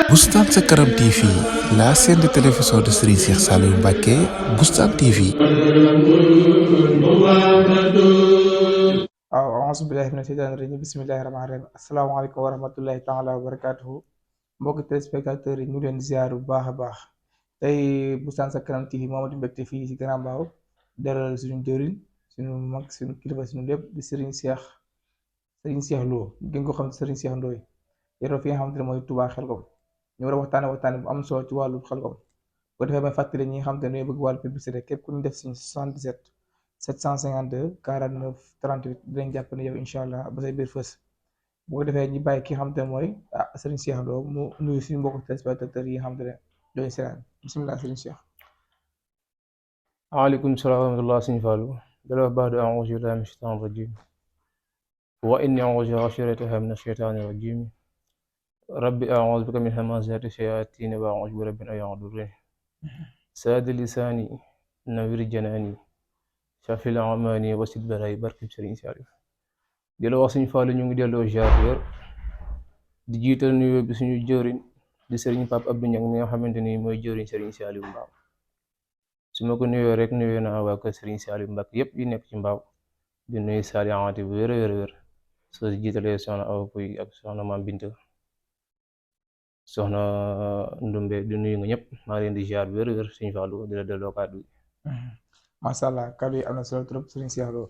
Boustan Sa Kanam TV, la chaîne de télévision de Serigne Cheikh Saliou Mbacké, Boustan TV. auzu billahi mina sheytaani rajim bismillahi rahmaani rahim asalaamaaleykum wa rahmatullahi taala wa barakatuhu mbokki téléspectateurs yi ñu leen ziar bu baax a baax tey Boustan Sa Kanam TV moom di mbégte fii ci Grand Mbao dalal suñu jëriñ suñu mag suñu kilifa suñu lépp di Serigne Cheikh Lo gën ko xam Serigne Cheikh Ndoye yoroo fi nga xamante ne mooy Touba Xelkom ñu war a waxtaane bu am solo ci wàllu Xelkom bu defee may fàttali ñi nga xamante ne ñooy bëgg wàllu publicité képp ku ñu def suñu 77 752 49 38 dinañ jàpp ne yow incha allah ba say biir fës bu ko defee ñu bàyyi ki nga xamante ne mooy Serigne Cheikh Lo mu nuyu suñu mbokku téléspectateurs yi nga xamante ne ñooy seetaan bisimilah Serigne Cheikh. waaleykum salaam wa rahmatulah suñu Fallou dala wax baax du a'uuzu billahi mina shaytaani rajiim wa inni a'uuzu bika shurrataha mina shaytaani rajiim rabbi a'uuzu bika min hamazaati shayaatiin wa a'uuzu bika rabbi an yahduruun saadi lisaani nawwir janaani shafil amaani wasid baraay barkib Sëriñ Saliou di la wax suñu Fallou ñu ngi delloo ziar wér di jiital nuyoo bi suñu jëriñ di Sëriñ Pape Abdou Niang mi nga xamante ni mooy jëriñ Sëriñ Saliou Mbao su ma ko nuyoo rek nuyoo naa waa kër Sëriñ Saliou Mbacke yépp yi nekk ci Mbao di nuyu Saliou bu wér soo si jiitalee soxna Awa Pouy ak soxna Maam Binta soxna Ndumbe di nuyu nga ñëpp maa leen di ziar bu wér suñu Fallou di la delloo kàddu gi. macha allah kàddu yi am na solo trop Serigne Cheikh Lo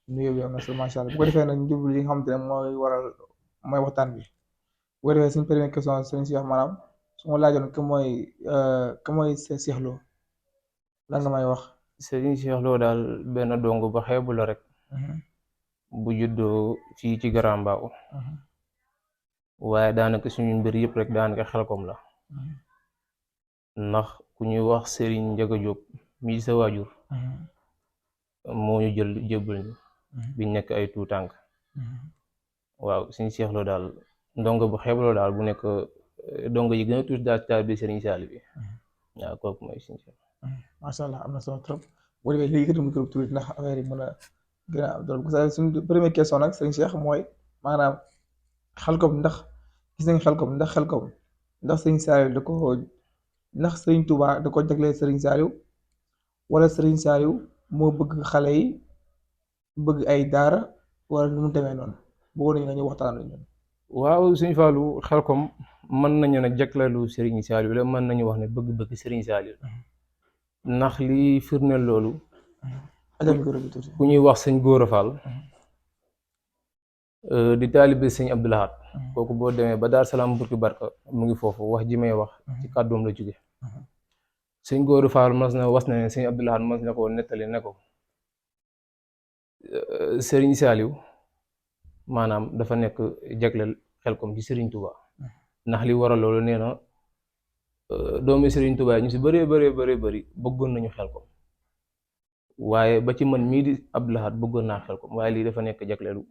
nuyoo bi am na solo macha allah bu ko defee nag njublu li nga xamante ne mooy waxtaan bi bu ko defee suñu première question Serigne Cheikh maanaam su ma laajoon que mooy Cheikh Lo lan nga may wax. Sëriñ Cheikh Lo daal benn dong ba xeebu la rek bu juddoo fii ci Grand Mbao waaye daanaka suñu mbir yëpp rek daanaka Xelkom la ndax ku ñuy wax Serigne Ndiaga Diop mii sa waajur moo ñu jël jébbal ñu biñ nekk ay tuutànk waaw Sëriñ Cheikh Lo daal ndongo bu xeebu la daal bu nekk ndongo yi gën a tuuti daal taal bi Sëriñ Saliou bi waaw kooku mooy Sëriñ Cheikh. macha allah am na solo trop boo defee léegi yëkkati micro tuuti ndax affaire yi mën a gën a am doole bu ko suñu première question nag Serigne Cheikh mooy maanaam Xelkom ndax gis nañ Xelkom ndax Serigne Saliou ndax Serigne Touba da ko jagleel Serigne Saliou wala Serigne Saliou moo bëgg xale yi bëgg ay daara wala nu mu demee noonu bëggoon nañu nga ñu waxtaan ñun. waaw Sëriñ Fallou Xelkom mën nañu ne jagleelu Serigne Saliou la mën nañu wax ne bëgg-bëgg Serigne Saliou ndax li firndeel loolu ku ñuy wax sëñ Góora Fall di taalibe sëñ Abdou Lahad kooku boo demee ba Daar Salaam Burki Barka mu ngi foofu wax ji may wax ci kàddoom la jóge sëñ Góora Fall mas na ne sëñ Abdou Lahad mas na ko nettali ne ko Serigne Saliou maanaam dafa nekk jagleel Xelkom ci Serigne Touba ndax li waral loolu nee na doomi Serigne Touba ñu si bëree bëri bëggoon nañu Xelkom waaye ba ci man mii di Abdou Lahad bëggoon naa Xelkom waaye lii dafa nekk jagleelu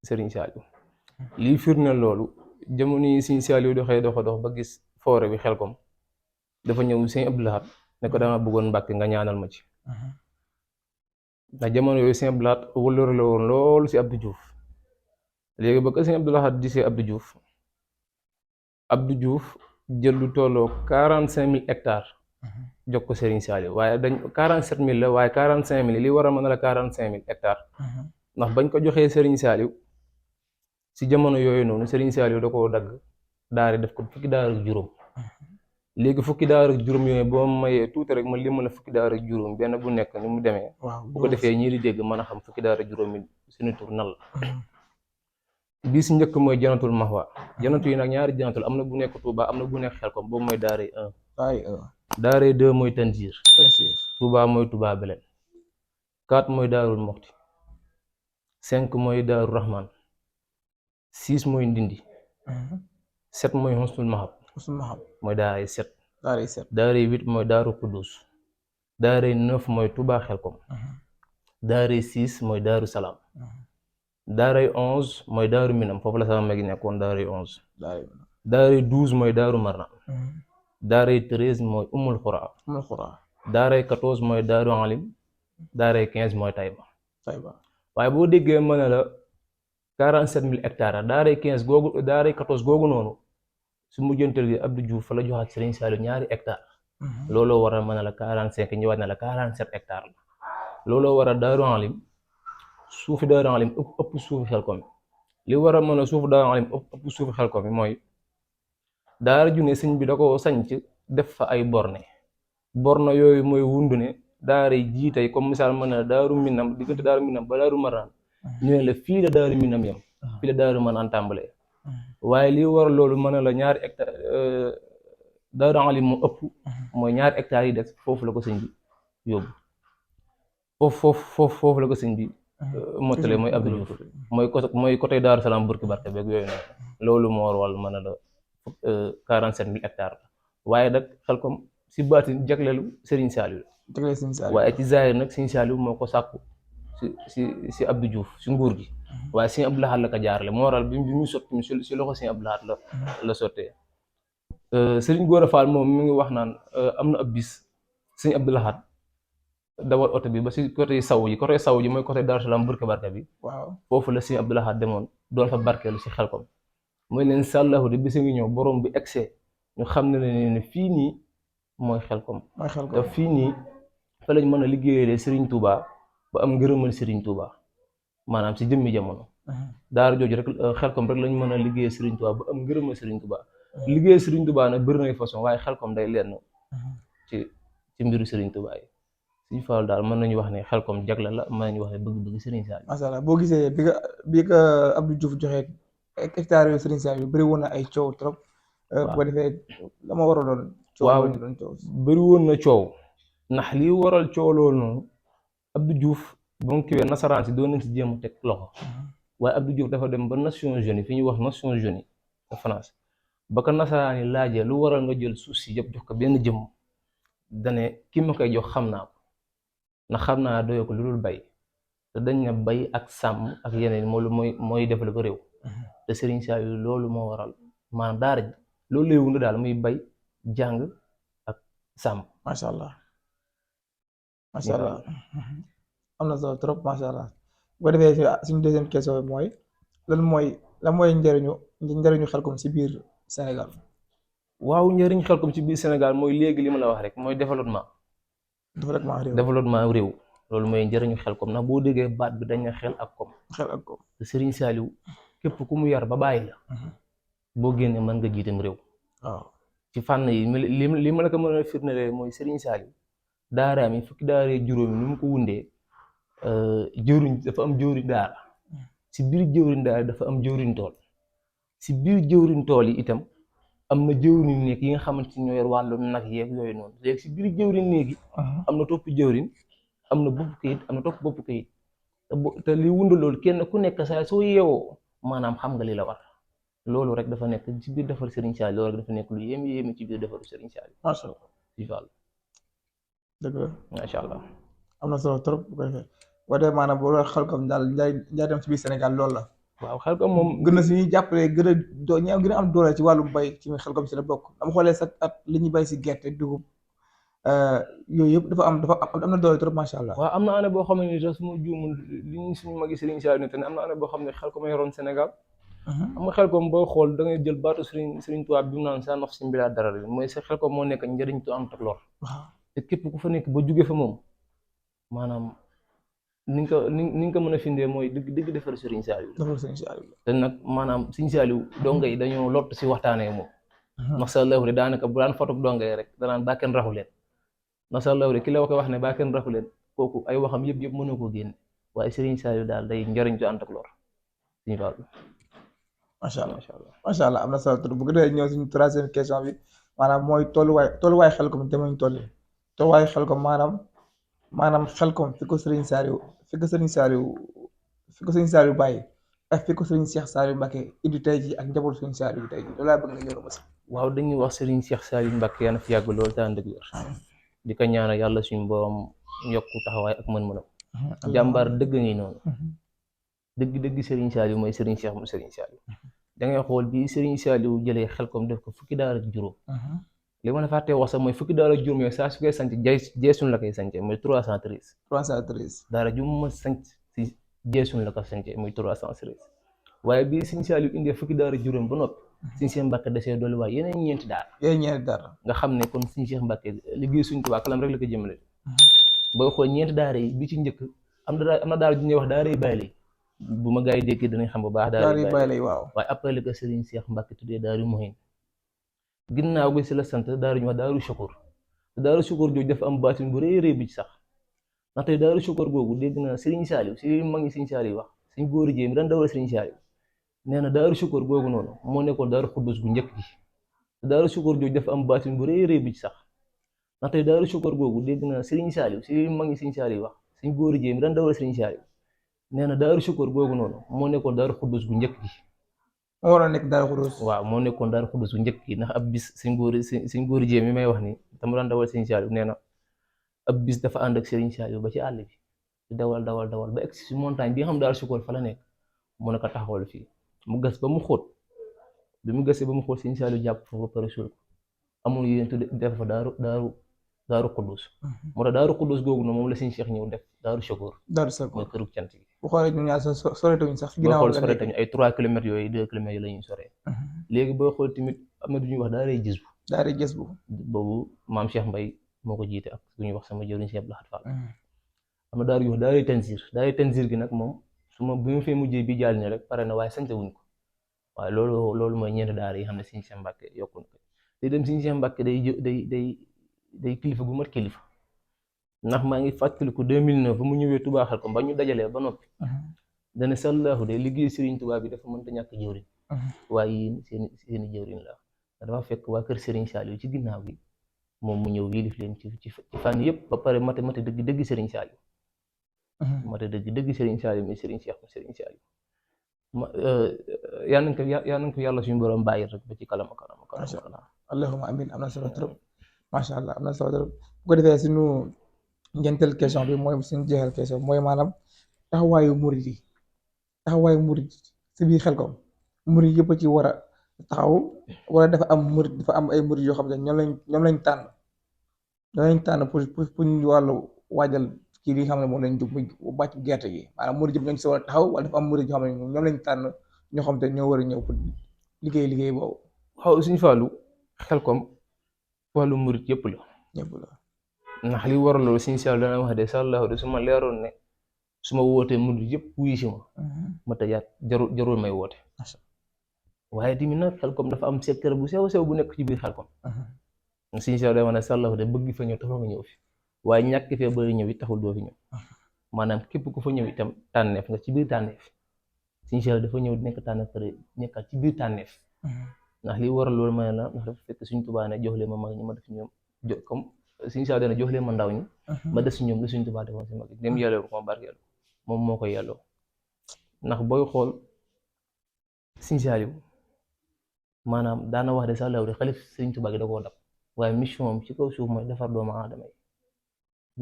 Serigne Saliou lii firndeel loolu jamono yi Serigne Saliou dox ba gis foore bi Xelkom dafa ñëw Serigne Abdou Lahad ne ko dama bëggoon Mbàkke nga ñaanal ma ci ndax jamono yooyu Serigne Abdou Lahad wëllëre la woon loolu si Abdou Diouf léegi ba ko Serigne Abdou Lahad gisee Abdou Diouf jël lu tolloo 45,000 hectares jox ko Serigne Saliou waaye 47,000 la waaye 45,000 li war a mën a la 45,000 hectares ndax bañ ko joxee Serigne Saliou si jamono yooyu noonu Serigne Saliou da koo dagg daari def ko fukki daar ak juróom léegi fukki daar ak juróom yooyu boo mayee tuuti rek ma limal la fukki daar ak juróom benn bu nekk ni mu demee bu ko defee ñii di dégg mën a xam fukki daar ak juróom yi suñu tur nan la bii si njëkk mooy janatul maxwa janatu yi nag ñaari janatul am na bu nekk Touba am na bu nekk Xelkom boobu mooy daaree 1 daaree 2 mooy Tanzir Touba mooy Touba Belel 4 mooy daarul Moxti 5 mooy daaru Rahman 6 mooy Ndindi 7 mooy Husnul Mahab mooy daaree 7 daaree 8 mooy daaru Kudus daaree 9 mooy Touba Xelkom daaree 6 mooy daaru Salaam daaray 11 mooy daaru Minam foofu la sama mag yi nekkoon daaray 11 daaray 12 mooy daaru Marna daaray 13 mooy Umul Xura daaray 14 mooy daaru Alim daaray 15 mooy Tayba waaye boo déggee mën na la 47,000 hectares daaray 15 googu daaray 14 googu noonu su mujjantal gi Abdou Diouf fa la joxaat Serigne Saliou ñaari hectare looloo waral mën a la 45 ñëwaat na la 47 hectares la looloo waral Daaru Alim suufi Daaru Alim ëpp suufi Xelkom li waral mën a suufu Daaru Alim ëpp suufi Xelkom mooy daara ju ne sëñ bi da ko sanc def fa ay borne yooyu mooy wundu ne daara yi jiitay comme misaal mën na Daaru Minam diggante Daaru Minam ba Daaru Marnaan ñu ne la fii la Daaru Minam yam fii la Daaru Marnaan tàmbalee waaye li waral loolu mën na la ñaari hectare Daaru Alim mu ëpp mooy ñaari hectares yi des foofu la ko sëñ bi yóbbu foofu la ko sëñ bi mottale mooy Abdou Diouf mooy côté Daaru Salaam Burki Barke beeg yooyu noonu loolu moo waral mën na la 47 000 hectares la waaye nag Xelkom si baatin jagleelu Serigne Saliou waaye ci zaahir nag Serigne Saliou moo ko sàkku si Abdou Diouf si nguur gi waaye Serigne Abdou Lahad la ko jaarale moo waral bi ñu sotti si loxo Serigne Abdou Lahad la sottee Serigne Gora Fall moom mi ngi wax naan am na ab bis Serigne Abdou Lahad dawal oto bi ba si côté saw ji mooy côté Darou Salaam Burki Barka bi waaw foofu la Serigne Abdou Lahad demoon doon fa barkeelu si Xelkom mooy leen sàllahu de bisa ngi ñëw borom bi excès ñu xam ne fii nii mooy Xelkom te fii nii fa lañ mën a liggéeyalee Serigne Touba ba am ngërëmal Serigne Touba maanaam si jëmmi jamono daara jooju rek Xelkom rek lañ mën a liggéeyee Serigne Touba ba am ngërëmal Serigne Touba liggéey Serigne Touba nag bëri na façon waaye Xelkom day lenn ci mbiru Serigne Touba yi suñu faal daal mën nañu wax ne Xelkom jagle la mën nañu wax ne bëgg-bëgg Serigne Saliou. macha allah boo gisee bi nga Abdou Diouf joxee hectare yooyu Serigne Saliou bëri woon na ay coow trop. bu ko defee la ma war a doon. waaw bëri woon na coow ndax li waral coow loolu noonu Abdou Diouf ba mu kiwee nasaraan si doon nañ si jéem a teg loxo waaye Abdou Diouf dafa dem ba Nations Unies fi ñuy wax Nations Unies de France ba ko nasaraan yi laajee lu waral nga jël suuf si yëpp jox ko benn jëmm dane ki ma koy jox xam naa ko ndax xam naa doyoo ko lu dul bay te dañ na bay ak sàmm ak yeneen mooy développé réew te Serigne Saliou loolu moo waral maanaam daara ji loolu lay wund daal muy bay jàng ak sàmm. macha allah am na solo trop macha allah bu ko defee suñu deuxième question bi mooy lan mooy njëriñu Xelkom si biir Sénégal. waaw njëriñ Xelkom ci biir Sénégal mooy léegi li ma la wax rek mooy développement réew loolu mooy njëriñu Xelkom ndax boo déggee baat bi dañ na xel ak kom te Serigne Saliou képp ku mu yar ba bàyyi la boo génnee mën nga jiitam réew waaw ci fànn yi li ma la ko mën a firndelee mooy Serigne Saliou daaraam yi fukki daaree juróomi ni mu ko wundee jëwriñ dafa am jëwriñ daara si biir jëwriñ daara dafa am jëwriñ tool si biir jëwriñ tool yi itam am na jëwriñ néeg yi nga xamante ni ñoo yor wàllu nag yeeg yooyu noonu léegi si biir jëwriñ néeg yi am na topp jëwriñ am na bopp kayit am na topp bopp kayit te li wund loolu kenn ku nekk saa soo yeewoo maanaam xam nga li la war loolu rek dafa nekk ci biir defar Serigne Saliou loolu rek dafa nekk lu yéeme ci biir defaru Serigne Saliou. macha allah dëgg la macha allah. am na solo trop bu ko defee boo dee maanaam boo doon Xelkom daal njaay dem ci biir Sénégal loolu la. waaw Xelkom moom gën na si ñuy jàppale gën a am doole ci wàllu mbay ci Xelkom si la bokk dama xoolee sax at li ñuy bay si gerte dugub yooyu yëpp dafa am na doole trop macha allah. waaw am na année boo xam ne sax suma juumul li ñu suñu magi Serigne Saliou ne te am na année boo xam ne Xelkom a yoroon Sénégal. am nga Xelkom boo xool da ngay jël baatu Serigne Touba bi mu naan sa naf si mbila dara mooy sa Xelkom moo nekk njëriñ tu am tak lor te képp ku fa nekk ba jóge fa moom maanaam ni nga ko mën a findee mooy dëgg defar Serigne Saliou te nag maanaam Serigne Saliou donga yi dañoo lott si waxtaanee moom ndax sa lawre daanaka bu daan fotob donga yi rek danaan baa kenn raxu leen ndax sa lawre ki la ko wax ne baa kenn raxu leen kooku ay waxam yëpp mënoo koo génne waaye Serigne Saliou daal day njëriñ tu am tak lor Serigne Fallou. macha allah am na solo bu ko defee ñëw suñu troisième question bi maanaam mooy tolluwaay Xelkom jamono toll tolluwaay Xelkom maanaam Xelkom fi ko Serigne Saliou bàyyi ak fi ko Serigne Cheikh Saliou Mbacké indi tey ji ak njabootu Serigne Saliou bi tey ji loolu laa bëgg nga ñëw ma si. waaw dañuy wax Serigne Cheikh Saliou Mbacké yàlla na fi yàgg loolu te ànd ak wér di ko ñaanal yàlla suñu borom yokku taxawaay ak mën-mënam jàmbaar dëgg ngi noonu dëgg Serigne Saliou mooy Serigne Cheikh mu Serigne Saliou da ngay xool bi Serigne Saliou jëlee Xelkom def ko fukki daara ak juróom li ma la fàttee wax sax mooy fukki daara ak juróom yooyu saa su koy sanc jeesun la koy sance mooy 313 daara ju ma sanc si jeesun la ko sance muy 313 waaye bi Serigne Saliou indee fukki daara ak juróom ba noppi Sëriñ Cheikh Mbacke desee dolli waaye yeneen ñeenti daara yooyu ñeenti daara nga xam ne kon Sëriñ Cheikh Mbacke liggéey Sëriñ Tuubaa kalam rek la ko jëmale booy xool ñeenti daara yi bi ci njëkk am na daara ju ñuy wax daara yi bàyyi bu ma gars yi déggee danañ xam bu baax daara yi bàyyi waaw waaye après la ko Sëriñ Cheikh Mbacke tuddee daaru Muhin ginnaaw gi si la sant daaru ñu wax daaru Shukur te daaru Shukur jooju dafa am baatin bu rëy rëy bi ci sax ndax tey daaru Shukur googu dégg naa Sëriñ Saaliw si mag ñi Sëriñ Saaliw wax suñ góor jéem daan dawal Sëriñ Saaliw nee na daaru Shukur googu noonu moo nekkoon daaru Xuddus gu njëkk gi te daaru Shukur jooju dafa am baatin bu rëy rëy bi ci sax ndax tey daaru Shukur googu dégg naa Sëriñ Saaliw si mag ñi Sëriñ Saaliw wax suñ góor jéem daan dawal Sëriñ Saaliw nee na daaru Shukur googu noonu moo nekkoon daaru Xuddus gu njëkk gi moo waroon nekk daaru Xuddus waaw moo nekkoon daaru Xuddus gu njëkk gi ndax ab bis suñ góor jéem mi may wax ni dama daan dawal Sëriñ Saaliw nee na ab bis dafa ànd ak Sëriñ Saaliw ba ci àll bi di dawal ba egsi si montagne bi nga xam daaru Shukur fa la nekk mu ne ko taxawal fii mu gas ba mu xóot bi mu gasee ba mu xóot Sëriñ Saaliw jàpp foofu ba pare suul ko amul yéen tudde def fa daaru Xuddus moo tax daaru Xuddus googu noonu moom la Sëriñ Cheikh ñëw def daaru Shukur mooy këru cant gi bu xoolee ñun ñaar soreetuñu sax boo xool soreetuñu ay 3 kilomètres yooyu 2 kilomètres yi la ñuy soree léegi boo xool tamit am na du ñuy wax daaray gis bu daaray gis bu boobu maam Cheikh Mbay moo ko jiite ak du ñuy wax sama jëwriñ Cheikh Abdou Lahad Fall am na daaru yu wax daaray Tanzir gi nag moom su ma bu ma fee mujjee bi jàll ni rek pare na waaye sant wuñ ko waaye loolu mooy ñeenti daara yi xam ne Sëriñ Cheikh Mbacke yokku na ko te dem Sëriñ Cheikh Mbacke day kilifa gu mat kilifa ndax maa ngi fàttaliku 2009 ba mu ñëwee Touba Xelkom ba ñu dajalee ba noppi dana sallahu de liggéey Serigne Touba bi dafa mënta ñàkk jëwriñ waaye yéen seeni jëwriñ la dafa fekk waa kër Serigne Saliou ci ginnaaw gi moom mu ñëw yilif leen ci fànn yëpp ba pare mate dëgg Serigne Saliou mate dëgg Serigne Saliou mi Serigne Cheikh mi Serigne Saliou yaa nañ ko yàlla suñu borom bàyyi rek ba ci kanam allahumma amin am na solo trop macha allah am na solo trop bu ko defee suñu ñeenteel question bi mooy suñu jeexal question mooy maanaam taxawaayu murid si biir Xelkom murid yëpp a ci war a taxaw wala dafa am ay murid yoo xam ne ñoom lañ tànn pour ñu wàllu waajal kii li nga xam ne moom lañ jub muy bàcc gerte gi maanaam murid yëpp ñoo ci si war a taxaw wala dafa am murid yoo xam ne ñoom lañ tànn ñoo xam te ñoo war a ñëw pour liggéey boobu. waaw suñu Fallou Xelkom wàllu murid yëpp la. ndax li waral loolu Sëriñ Saaliw dana wax de sallahu de su ma leeroon ne su ma wootee murid yëpp wuyu si ma tëjaat jarul may woote waaye tamit nag Xelkom dafa am secteur bu sew bu nekk ci biir Xelkom Sëriñ Saaliw day wax ne sallahu de bëgg fa ñëw taxul nga ñëw fi waaye ñàkk fee bëri ñëw it taxul doo fi ñëw maanaam képp ku fa ñëw itam tànneef nga ci biir tànneef Sëriñ Saaliw dafa ñëw nekk tànneef pare nekkaat ci biir tànneef ndax li waral loolu ma ne la ndax dafa fekk Sëriñ Tuubaa ne jox leen ma mag ñi ma def ñoom comme Sëriñ Saaliw dana jox leen ma ndaw ñi ma def si ñoom la Sëriñ Tuubaa defoon si mag dem yàlloo ko ma barkeelu moom moo koy yàlloo ndax booy xool Sëriñ Saaliw maanaam daana wax de sallahu de xalif Sëriñ Tuubaa gi da koo dab waaye mission am ci kaw suuf mooy defar doomu aadama yi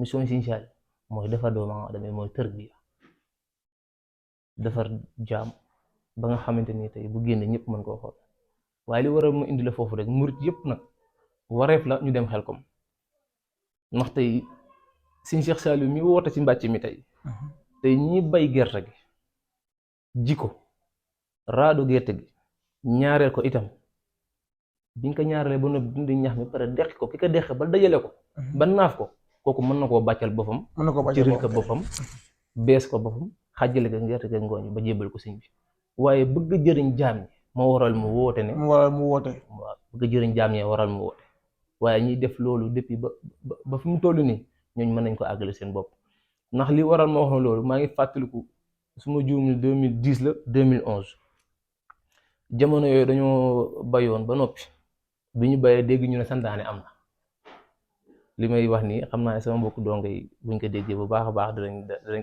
mission Sëriñ Saaliw mooy defar doomu aadama yi mooy tarbiya defar jaam ba nga xamante ni tey bu génne ñëpp mën koo xool waaye li waral mu indi la foofu rek murit yëpp nag wareef la ñu dem Xelkom ndax tey Sëriñ Cheikh Saaliw mi woote ci mbàcc mi tey ñi bay gerte gi ji ko raadu gerte gi ñaareel ko itam biñ ko ñaareele ba noppi dindi ñax mi pare deqi ko ki ko deqi ba dajale ko ba naaf ko kooku mën na koo bàccal boppam ciril ko boppam bees ko boppam xàjjale ko gerte gi ngooñ ba jébal ko sëñ bi waaye bëgg jëriñ jaam ñi moo waral mu woote waaw bëgg jëriñ jaam ñi waral mu woote waaye ñiy def loolu depuis ba fi mu toll nii ñooñ mën nañ ko àggale seen bopp ndax li waral ma wax na loolu maa ngi fàttaliku su ma juumul 2010 la 2011 jamono yooyu dañoo bayoon ba noppi bi ñu bayee dégg ñu ne santaane am na li may wax nii xam naa ne sama mbokku dongo yi buñ ko déggee bu baax a baax danañ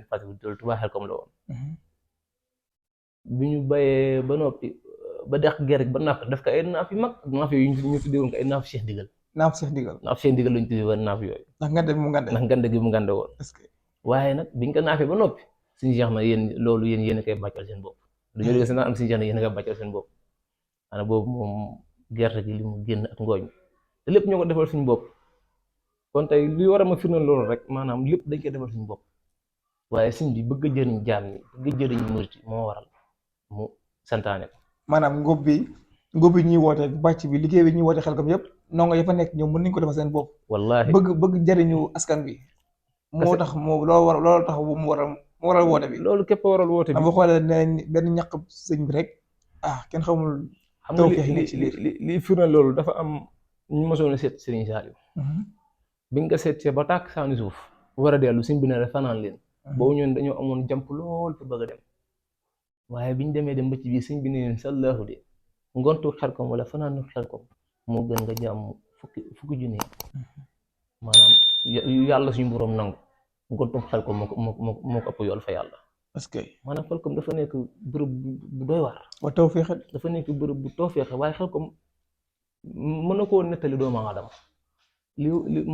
ko fàttaliku loolu Touba Xelkom la woon bi ñu bayee ba noppi ba deq gerte ba naaf def ko ay naaf yu mag naaf yooyu ñu tuddee woon ko ay naaf Cheikh Ndigal naaf Cheikh Ndigal lañu tuddee woon naaf yooyu ndax ngande gi mu ngande woon waaye nag biñ ko naafee ba noppi Sëriñ Cheikh na yéen a koy bàccal seen bopp dañoo dégg seen am Sëriñ Cheikh na yéen a koy bàccal seen bopp maanaam boobu moom gerte gi li mu génn ak ngooñ te lépp ñoo ko defal suñu bopp kon tey li war a ma firndeel loolu rek maanaam lépp dañ koy defal suñu bopp waaye sëñ bi bëgg a jëriñ jaam ñi bëgg a jëriñ murit moo waral mu santaane ko maanaam ngóob bi ngóob bi ñuy woote bàcc bi liggéey bi ñuy woote xel kom yëpp ndongo ya fa nekk ñoom mën nañu ko defal seen bopp wallaahi bëgg jariñu askan bi moo tax moo loolu tax mu waral woote bi loolu képp waral woote bi boo xoolee ne benn ñaq sëñ bi rek kenn xamul xam nga tawfeex yi nekk ci biir li firna loolu dafa am ñu mosoon a seet Serigne Saliou bi nga seetee ba tàkk saani suuf war a dellu sëñ bi ne la fanaan leen boobu ñoon dañoo amoon jàmp lool pour bëgg a dem waaye biñ demee dem ba ci biir sëñ bi ne leen sallaahu de ngontu Xelkom wala fanaanu Xelkom moo gën nga jàmm fukki junni maanaam yàlla suñu borom nangu ngontum Xelkom moo ko ëpp yool fa yàlla parce que maanaam Xelkom dafa nekk bërëb bu doy waar ba tawfeex dafa nekk bërëb bu tawfeex waaye Xelkom mën na koo nettali doomu aadama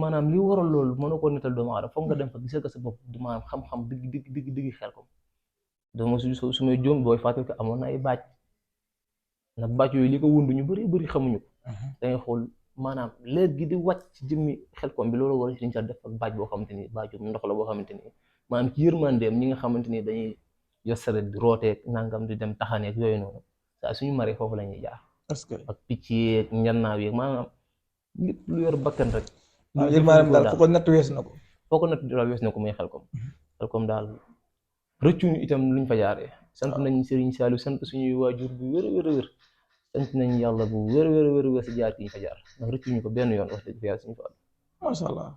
maanaam li waral loolu mën na koo nettali doomu aadama foog nga dem fa gisal ko sa bopp maanaam xam-xam digg Xelkom doomu su may jóom booy fàttali ko amoon na ay baaj nag baaj yooyu li ko wund ñu bëri xamuñu ko dangay xool maanaam leer gi di wàcc ci jëmmi Xelkom bi loolu war a siñ sa def ak baaj boo xamante ni baaju ndox la boo xamante ni maanaam ci yërmandeem ñi nga xamante ni dañuy yor saret di rooteeg nangam di dem taxaneeg yooyu noonu saa suñu maree foofu la ñuy jaar parce que ak picc yeeg njannaaw yeeg maanaam lépp lu yor bakkan rek yërmandeem daal foo ko natt wees na ko daal wees na ko muy Xelkom daal rëccuñu itam luñ fa jaaree sant nañ Serigne Saliou sant suñuy waajur bu wér sant nañ yàlla bu wér si jaar ki ñu fa jaar ndax rëccuñu ko benn yoon wax dëgg fa yàlla suñu fa macha allah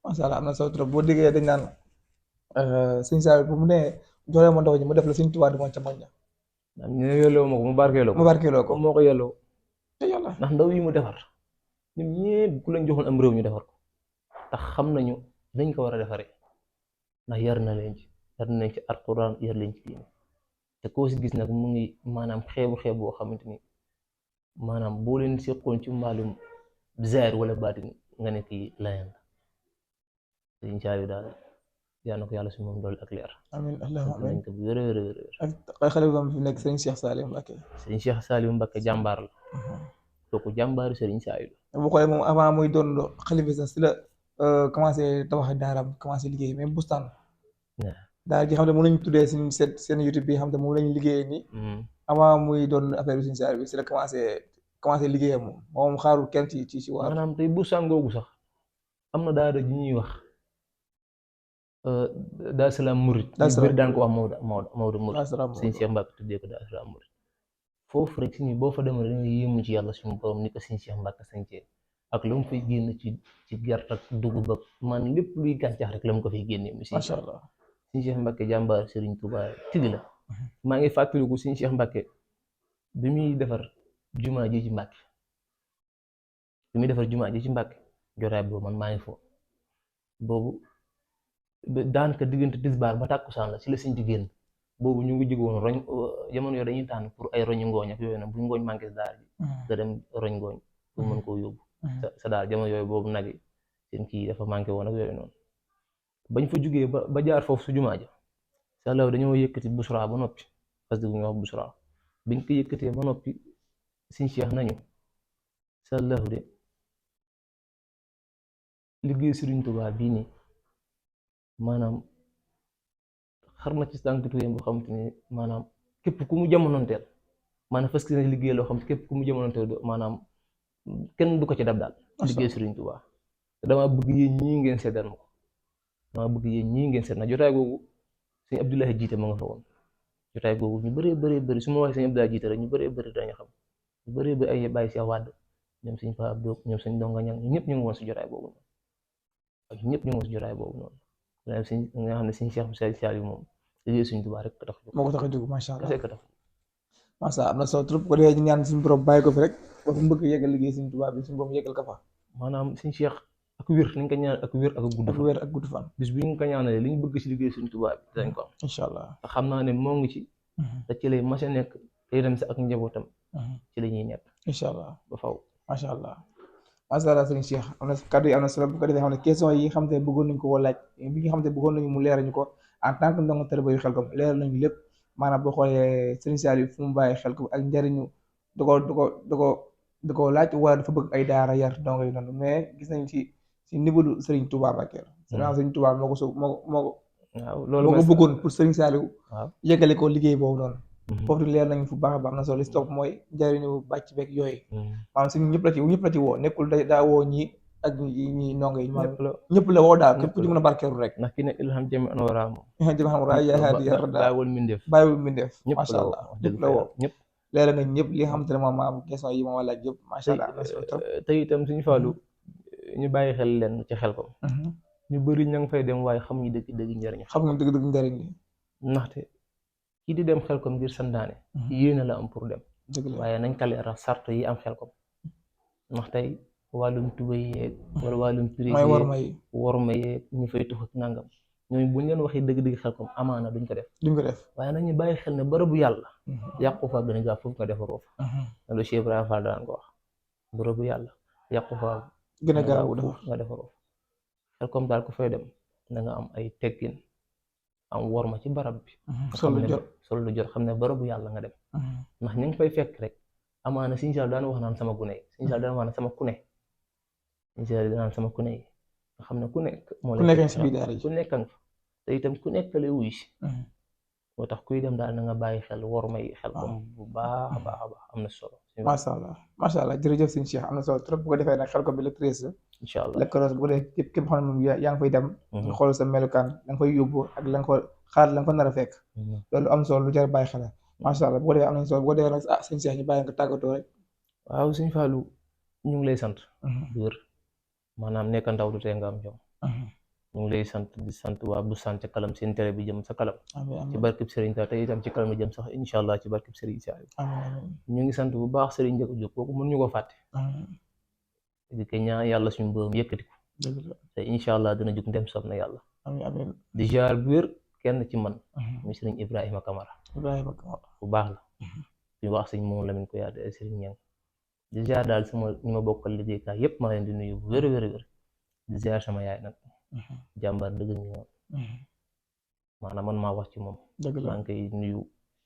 macha allah am na solo trop boo déggee dañ naan Serigne Saliou bu mu nee joxee ma ndaw ñi mu def la Serigne Touba di moom ca moñ ñu ne yelloo ma ko mu barkeeloo ko moo ko yelloo ndax ndaw yi mu defar ñun ñëpp ku lañ joxoon am réew ñu defar ko tax xam nañu dañ ko war a defaree ndax yar na leen ci alquran yar leen ci diine te koo si gis nag mu ngi maanaam xeebu boo xamante ni maanaam boo leen seqoon ci mbaalum zaahir wala baatin nga ne kii layan la Serigne Saliou daal yaa na ko yàlla si moom dool ak leer amiin allahumma amiin nañ ko bu wér ak xale bu am fi nekk Serigne Cheikh Saliou Mbacké jàmbaar la kooku jàmbaaru Serigne Saliou bu xoolee moom avant muy doon xalifa sax si la commencé tabax daaram commencé liggéey même bustaan daal ji xam ne moom lañu tuddee seen YouTube bi xam ne moom lañu liggéeyee nii avant muy doon affaire bi Serigne Saliou bi si la commencé liggéeyam moom xaarul kenn ci waar maanaam tey bustaan googu sax am na daara ji ñuy wax Daaru Salaam Murid ñu daan ko wax Maodo Murid Serigne Cheikh Mbacké tuddee ko Daaru Salaam Murid foofu rek si ni boo fa demoon dañuy yéemu ci yàlla suñu borom ni ko Serigne Cheikh Mbacké sañcee ak lu mu fay génn ci gerte ak dugub ak man lépp luy gàncax rek la mu ko fay génnee mu macha allah Serigne Cheikh Mbacké jàmbaar Serigne Touba tigi la maa ngi fàttaliku Serigne Cheikh Mbacké bi muy defar jumaa ji ci Mbacké jotaay boobu man maa ngi foofu boobu daanaka diggante tisbaar ba tàkkusaan la ci la Sëñ di génn boobu ñu ngi jigoon roñ jamono yooyu dañuy tànn pour ay roñu ngooñ ak yooyu nag bu ngooñ manqué si daal ji nga dem roñ ngooñ pour mën koo yóbbu sa daal jamono yooyu boobu nag yi seen kii dafa manqué woon ak yooyu noonu bañ fa jugee ba jaar foofu su jumaa ja sa law dañoo yëkkati busra ba noppi parce que bu ñu wax busra biñ ko yëkkatee ba noppi Sëñ Cheikh nañu sa law de liggéey Sëriñ Tuubaa bii nii maanaam xar na ci tànk tuyam boo xamante ni maanaam képp ku mu jamonoonteel maanaam fas yéene liggéey loo xam képp ku mu jamonoonteel maanaam kenn du ko ci dab daal liggéey Sëriñ Tuubaa te dama bëgg yéen ñii ngeen seddal ma ko na jotaay googu Sëñ Abdoulaye jiite ma nga fa woon jotaay googu ñu bëri su ma waxee Sëñ Abdoulaye jiite rek ñu bëri dañu xam ñu bëri ay bàyyi si Wàdd ñoom Sëñ Pape Abdou ñoom Sëñ Donga Ñang ñëpp ñu ngi woon si jotaay boobu noonu nga xam ne Sëñ Cheikh Saliou moom liggéey Sëñ Tuubaa rek moo ko tax a jóg macha allah macha am na solo trop ko dee ñu ñaan suñu borom bàyyi ko fi rek ba fu mu bëgg yeggal liggéey Sëñ Tuubaa bi suñu borom yeggal ko fa maanaam Sëñ Cheikh ak wér nañ ko ñaan ak wér ak gudd fan bis bi ñu ko ñaanalee li ñu bëgg ci liggéey Sëñ Tuubaa bi dañ ko am incha allah te xam naa ne moo ngi ci te ci lay mas a nekk day dem si ak njabootam ci la ñuy nekk incha allah ba faw macha allah Sëñ Cheikh am na kàddu yi am na solo bu ko defee xam ne question yi xam te bëggoon nañu ko laaj bi nga xam te bëggoon nañu mu leeral ñu ko en tant que ndongo tërba yu Xelkom leeral nañu lépp maanaam boo xoolee Serigne Saliou fu mu bàyyi Xelkom ak njariñu da ko laaj wala dafa bëgg ay daara yar ndongo yi noonu mais gis nañ ci ndibalu Serigne Touba Mbacké Serigne Touba moo ko bëggoon pour Serigne Saliou yeggale ko liggéey boobu noonu foofu leer nañu fu baax a baax na solo li si topp mooy njëriñu bàcc beeg yooyu maanaam si ñëpp la ci woo nekkul daa woo ñi ak ñi ndongo yi maanaam ñëpp la woo daal képp ku ci mën a barkeelu rek ndax ki ne ilham jami an waraamu jëm xam ra yaa haadi yaa radda bàyyiwul mbindeef macha allah ñëpp la woo ñëpp leer nga ñëpp li nga xamante ne moom maam question yi moom laaj yëpp macha allah te itam suñu faalu ñu bàyyi xel leen ci xel ko ñu bëri ña ngi fay dem waaye xam ñu dëgg njëriñ xam nga dëgg njëriñ li ndaxte kii di dem xel kom ngir santaane yéene la am pour dem waaye nañ kaleera sart yi am xel kom ndax tey wàllum tubay yeeg wala wàllum prix worma yeeg ñu fay tux ak nangam ñooñu buñ leen waxee dëgg xel kom amaana duñ ko def waaye nañu bàyyi xel ne bërëbu yàlla yàqu fa gën a gaaw foofu nga defaroo fa loolu Cheikh Ibrahima Fall daan ko wax bërëbu yàlla yàqu fa gën a gaaw nga defaroo fa xel kom daal ku fay dem na nga am ay teggin am worma ci barab bi sol lu jot xam ne bërëbu yàlla nga dem ndax ñu ngi fay fekk rek amaana Sëñ Saaliw daan wax naan sama gune yi Sëñ Saaliw daan wax naan sama kune Sëñ Saaliw daan sama kune yi nga xam ne ku nekk moo ku nekk si biir daara ji ku nekk nga fa te itam ku nekk lay wuy si moo tax kuy dem daal na nga bàyyi xel worma yi xel kom bu baax a baax a baax am na solo macha allah jërëjëf sëñ Cheikh am na solo trop bu ko defee nag xel kom bi le 13 incha allah lekkaroos bu ko defee képp xam ne moom yaa ngi fay dem nga xool sa melukaan la nga fay yóbbu ak la nga ko xaar la nga ko nar a fekk loolu am solo lu jar bàyyi xel macha allah bu ko defee am nañ solo bu ko defee nag sëñ Cheikh ñu bàyyi nga tàggatoo rek waaw sëñ Fallou ñu ngi lay sant wér maanaam nekk ndaw du tee nga am jom ñu ngi lay sant di sant waa bu sant ca kalam seen télé bi jëm sa kalam ci barkib Serigne ta tey itam ci kalam bi jëm sax incha allah ci barkib Serigne Saliou ñu ngi sant bu baax Serigne Ndiaga Diop kooku mën ñu ko fàtte di ko ñaan yàlla suñu borom yëkkati ko te incha allah dina jóg ndem soob na yàlla di jaar bu wér kenn ci man muy Serigne Ibrahima Camara bu baax la ñu wax sëñ moom Lamine ko yaade Serigne Niang di jaar daal sama ñu ma bokkal liggéeykaay yépp ma leen di nuyu bu wér di jaar sama yaay nag jàmbaar dëgg ñu moom maanaam man maa wax ci moom maa ngi koy nuyu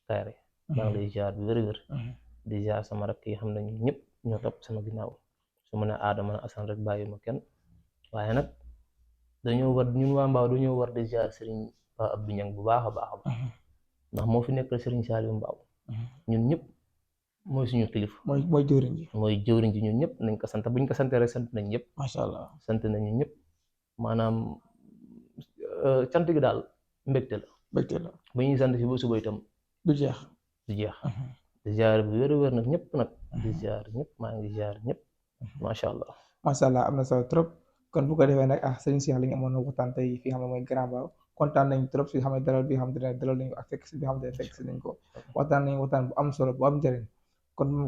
Kayre maa ngi lay jaar bu wér di jaar sama rakk yi xam ne ñu ñëpp ñoo topp sama ginnaaw su ma ne Adama na Assane rek bàyyi ma kenn waaye nag dañoo war ñun waa Mbaaw dañoo war di jaar Serigne Pa Abdou Niang bu baax a baax ndax moo fi nekkal Serigne Saliou Mbaaw ñun ñëpp mooy suñu kilifa mooy jëwriñ ji ñun ñëpp nañ ko sant buñ ko sante rek sant nañ ñëpp macha allah sant nañu ñëpp maanaam cant gi daal mbégte la bu ñuy sant si ba suba itam du jeex di ziar bu wér nag ñëpp nag di ziar ñëpp maa ngi ziar ñëpp macha allah am na solo trop kon bu ko defee nag sëriñ Cheikh li nga amoon na waxtaan tey fi nga xam ne mooy Grand Mbao kontaan nañ trop si xam ne dalal bi nga xam ne dalal nañ ko ak fekk si bi nga xam ne fekk si nañ ko waxtaan nañ waxtaan bu am solo bu am njëriñ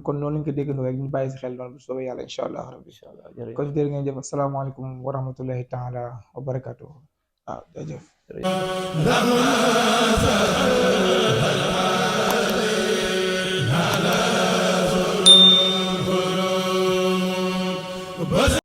kon noonu lañ ko déggandoo rek ñu bàyyi si xel noonu bu soobee yàlla incha allah rabbi kon jërë ngeen jëf asalaamaaleykum wa rahmatullahi taala wa barakatuh jërëjëf